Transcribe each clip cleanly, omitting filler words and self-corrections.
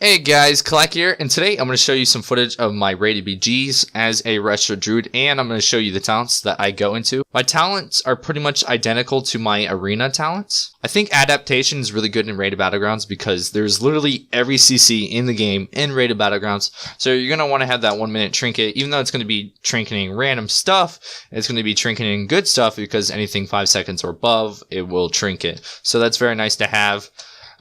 Hey guys, Claak here, and today I'm going to show you some footage of my rated BGs as a Resto Druid, and I'm going to show you the talents that I go into. My talents are pretty much identical to my arena talents. I think adaptation is really good in rated Battlegrounds because there's literally every CC in the game in rated Battlegrounds, so you're going to want to have that 1 minute trinket, even though it's going to be trinketing random stuff, it's going to be trinketing good stuff because anything 5 seconds or above, it will trinket. So that's very nice to have.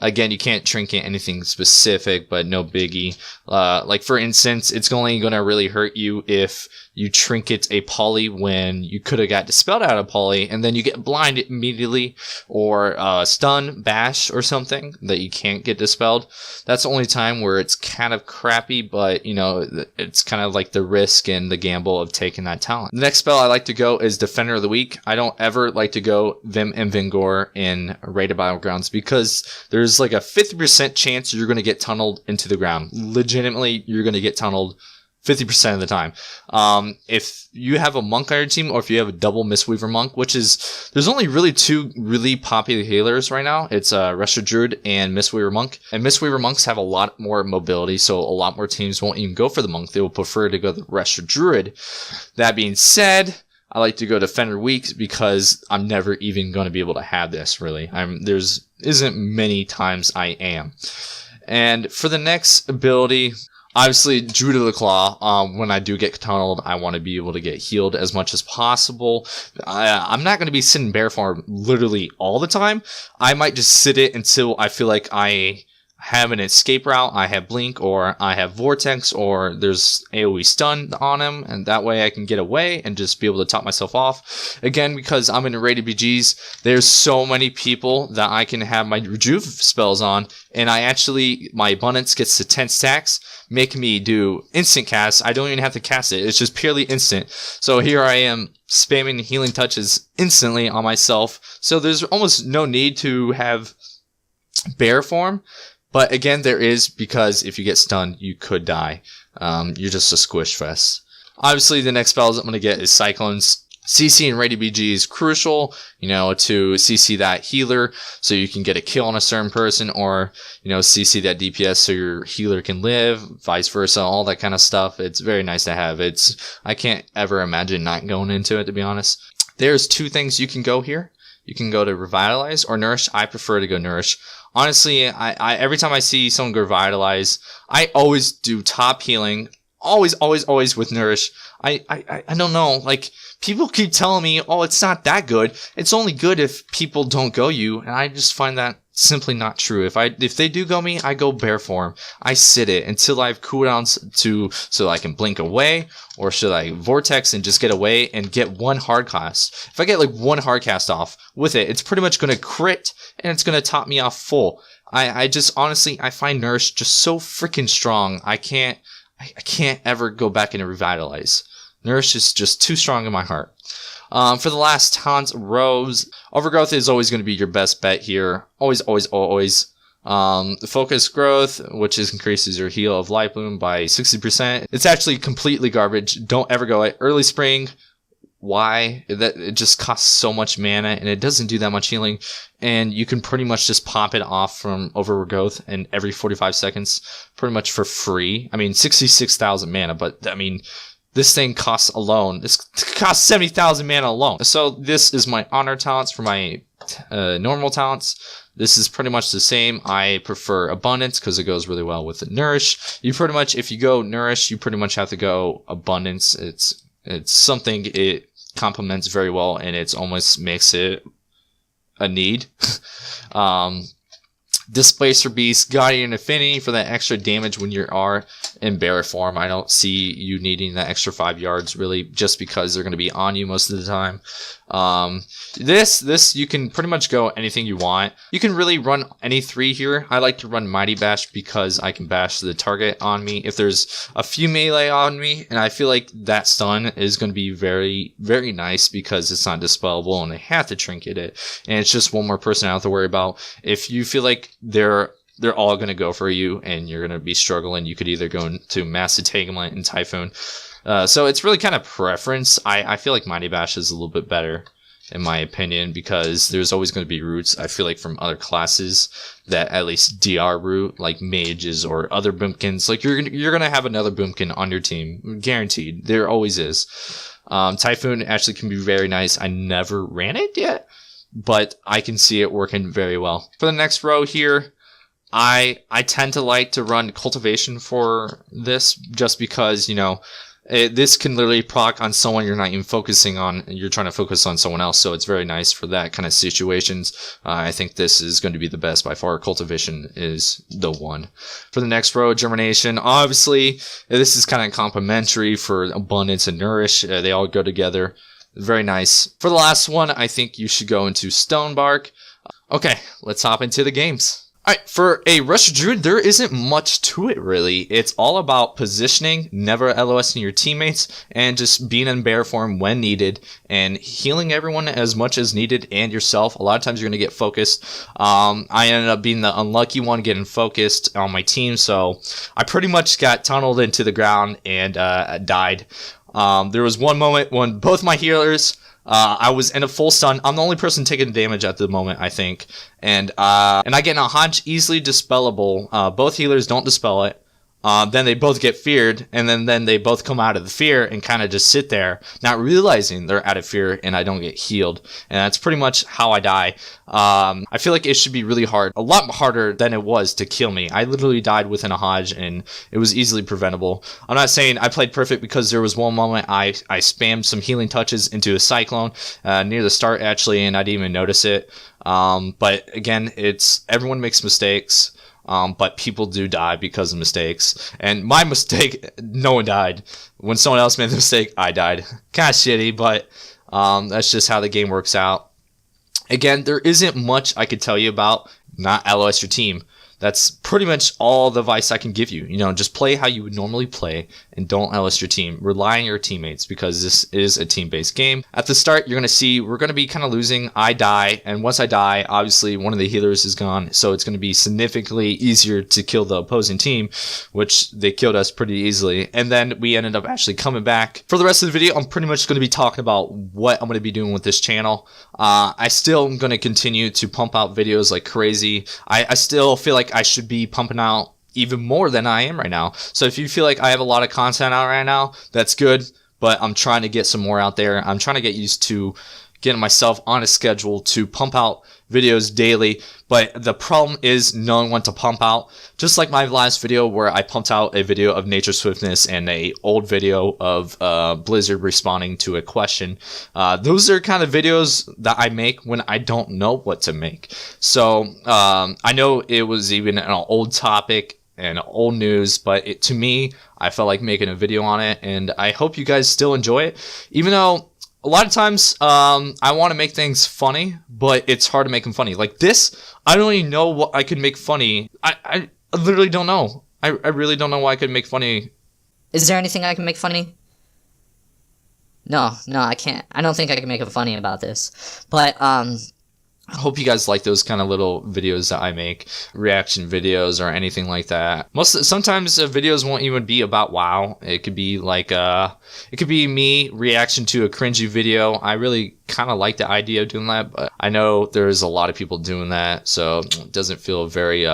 Again, you can't trinket anything specific, but no biggie. Like for instance, it's only going to really hurt you if you trinket a poly when you could have got dispelled out of poly, and then you get blind immediately, or stun, bash, or something that you can't get dispelled. That's the only time where it's kind of crappy, but you know, it's kind of like the risk and the gamble of taking that talent. The next spell I like to go is Defender of the Week. I don't ever like to go Vim and Vingor in rated Battlegrounds because there's like a 50% chance you're going to get tunneled into the ground. Legitimately, you're going to get tunneled 50% of the time. If you have a monk on your team, or if you have a double Mistweaver monk, which is, there's only really two really popular healers right now. It's Resto Druid and Mistweaver monk. And Mistweaver monks have a lot more mobility, so a lot more teams won't even go for the monk. They will prefer to go the Resto Druid. That being said, I like to go Defender Week because I'm never even going to be able to have this, really. There's isn't many times I am. And for the next ability, obviously, Druid of the Claw. When I do get tunneled, I want to be able to get healed as much as possible. I'm not going to be sitting bear farm literally all the time. I might just sit it until I feel like I have an escape route, I have blink, or I have vortex, or there's AoE stun on him, and that way I can get away and just be able to top myself off. Again, because I'm in rated BGs, there's so many people that I can have my rejuve spells on, and my abundance gets to 10 stacks, making me do instant cast. I don't even have to cast it, it's just purely instant. So here I am spamming healing touches instantly on myself, so there's almost no need to have bear form. But again, there is, because if you get stunned, you could die. You're just a squish fest. Obviously, the next spells I'm going to get is Cyclones. CC and rated BG is crucial, to CC that healer so you can get a kill on a certain person, or, CC that DPS so your healer can live, vice versa, all that kind of stuff. It's very nice to have. I can't ever imagine not going into it, to be honest. There's two things you can go here. You can go to Revitalize or Nourish. I prefer to go Nourish. Honestly, I every time I see someone go Revitalize, I always do top healing. Always with Nourish. I don't know, like, people keep telling me, oh, it's not that good. It's only good if people don't go you, and I just find that simply not true. If they do go me, I go bear form. I sit it until I have cooldowns so I can blink away, or should I vortex and just get away and get one hard cast. If I get like one hard cast off with it, it's pretty much going to crit and it's going to top me off full. I just honestly, I find Nourish just so freaking strong. I can't ever go back and Revitalize. Nourish is just too strong in my heart. For the last talent, Rose. Overgrowth is always going to be your best bet here. Always. The focus growth, which increases your heal of light bloom by 60%. It's actually completely garbage. Don't ever go it. Early spring. Why? It just costs so much mana and it doesn't do that much healing, and you can pretty much just pop it off from overgrowth and every 45 seconds pretty much for free. 66,000 mana, but this thing costs 70,000 mana alone. So this is my honor talents for my normal talents. This is pretty much the same. I prefer abundance because it goes really well with the nourish. If you go nourish, you pretty much have to go abundance. It's something it complements very well, and it almost makes it a need. Displacer Beast, Guardian Affinity for that extra damage when you are in bear form. I don't see you needing that extra 5 yards really, just because they're going to be on you most of the time. This you can pretty much go anything you want. You can really run any 3 here. I like to run Mighty Bash because I can bash the target on me if there's a few melee on me, and I feel like that stun is going to be very, very nice because it's not dispellable and they have to trinket it, and it's just one more person I have to worry about. If you feel like they're all going to go for you and you're going to be struggling, you could either go into Mass Entanglement and Typhoon. So it's really kind of preference. I feel like Mighty Bash is a little bit better in my opinion, because there's always going to be roots, I feel like, from other classes that at least DR root, like mages or other boomkins. Like you're going to have another boomkin on your team, guaranteed. There always is. Typhoon actually can be very nice. I never ran it yet, but I can see it working very well. For the next row here, I tend to like to run Cultivation for this, just because, you know, this can literally proc on someone you're not even focusing on, and you're trying to focus on someone else, so it's very nice for that kind of situations. I think this is going to be the best by far. Cultivation is the one. For the next row, Germination, obviously, this is kind of complementary for Abundance and Nourish. They all go together. Very nice. For the last one, I think you should go into Stonebark. Okay, let's hop into the games. Alright, for a Resto Druid, there isn't much to it really. It's all about positioning, never LOSing your teammates, and just being in bear form when needed, and healing everyone as much as needed, and yourself. A lot of times you're going to get focused. I ended up being the unlucky one getting focused on my team, so I pretty much got tunneled into the ground and died. There was one moment when both my healers... I was in a full stun. I'm the only person taking damage at the moment, I think. And I get in a Hodge easily dispellable. Both healers don't dispel it. Then they both get feared, and then they both come out of the fear and kind of just sit there, not realizing they're out of fear, and I don't get healed. And that's pretty much how I die. I feel like it should be really hard, a lot harder than it was to kill me. I literally died within a Hodge, and it was easily preventable. I'm not saying I played perfect, because there was one moment I spammed some healing touches into a Cyclone near the start, actually, and I didn't even notice it. But again, everyone makes mistakes. But people do die because of mistakes. And my mistake, no one died. When someone else made the mistake, I died. Kind of shitty, but that's just how the game works out. Again, there isn't much I could tell you about. Not LOS your team. That's pretty much all the advice I can give you. You know, just play how you would normally play and don't LS your team. Rely on your teammates, because this is a team-based game. At the start, you're going to see we're going to be kind of losing. I die, and once I die, obviously one of the healers is gone, so it's going to be significantly easier to kill the opposing team, which they killed us pretty easily. And then we ended up actually coming back. For the rest of the video, I'm pretty much going to be talking about what I'm going to be doing with this channel. I still am going to continue to pump out videos like crazy. I still feel like I should be pumping out even more than I am right now. So if you feel like I have a lot of content out right now, that's good, but I'm trying to get some more out there. I'm trying to get used to getting myself on a schedule to pump out videos daily, but the problem is knowing when to pump out. Just like my last video where I pumped out a video of nature swiftness and a old video of Blizzard responding to a question. Those are kind of videos that I make when I don't know what to make. So I know it was even an old topic and old news, but to me, I felt like making a video on it, and I hope you guys still enjoy it, even though a lot of times, I want to make things funny, but it's hard to make them funny. Like this, I don't even know what I could make funny. I literally don't know. I really don't know what I could make funny. Is there anything I can make funny? No, I can't. I don't think I can make it funny about this. But, I hope you guys like those kind of little videos that I make, reaction videos or anything like that. Sometimes videos won't even be about WoW. It could be like it could be me reaction to a cringy video. I really kind of like the idea of doing that, but I know there's a lot of people doing that, so it doesn't feel very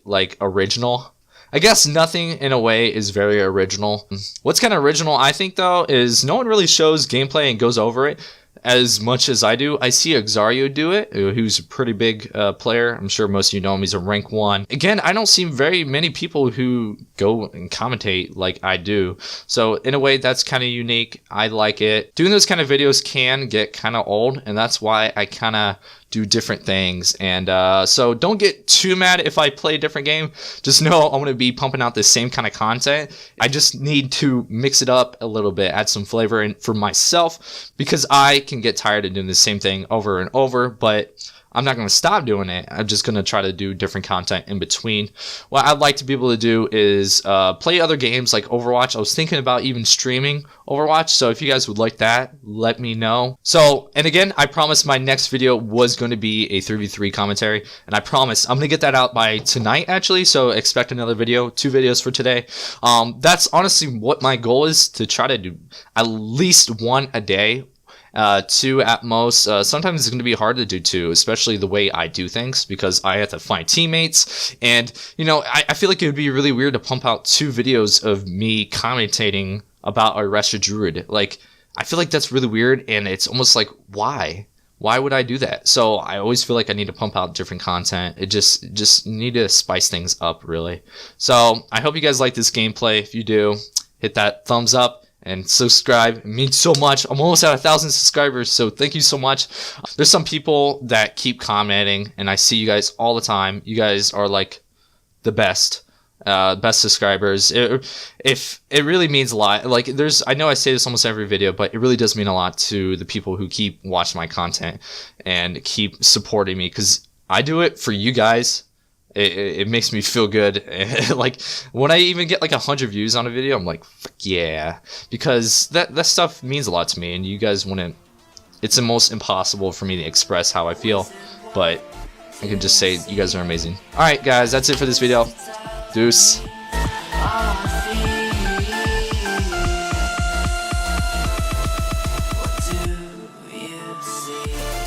like original. I guess nothing in a way is very original. What's kind of original, I think, though, is no one really shows gameplay and goes over it as much as I do. I see Exario do it, who's a pretty big player. I'm sure most of you know him. He's a rank 1. Again, I don't see very many people who go and commentate like I do. So in a way, that's kind of unique. I like it. Doing those kind of videos can get kind of old, and that's why I kind of do different things. And so don't get too mad if I play a different game. Just know I'm going to be pumping out the same kind of content. I just need to mix it up a little bit, add some flavor in for myself, because I can get tired of doing the same thing over and over, but I'm not going to stop doing it. I'm just going to try to do different content in between. What I'd like to be able to do is play other games like Overwatch. I was thinking about even streaming Overwatch, so if you guys would like that, let me know. So, and again, I promised my next video was going to be a 3v3 commentary, and I promise I'm going to get that out by tonight, actually, so expect another video, 2 videos for today. That's honestly what my goal is, to try to do at least one a day, 2 at most. Sometimes it's going to be hard to do 2, especially the way I do things, because I have to find teammates. And, you know, I feel like it would be really weird to pump out 2 videos of me commentating about a Resto Druid. Like, I feel like that's really weird, and it's almost like, why? Why would I do that? So I always feel like I need to pump out different content. It just need to spice things up, really. So I hope you guys like this gameplay. If you do, hit that thumbs up and subscribe. It means so much. I'm almost at 1,000 subscribers, so thank you so much. There's some people that keep commenting, and I see you guys all the time. You guys are like the best subscribers. If it really means a lot. Like, I know I say this almost every video, but it really does mean a lot to the people who keep watching my content and keep supporting me, because I do it for you guys. It makes me feel good. Like, when I even get like 100 views on a video, I'm like, fuck yeah, because that stuff means a lot to me, and you guys wouldn't. It's almost impossible for me to express how I feel, but I can just say you guys are amazing. All right, guys, that's it for this video. Deuce. What do you see?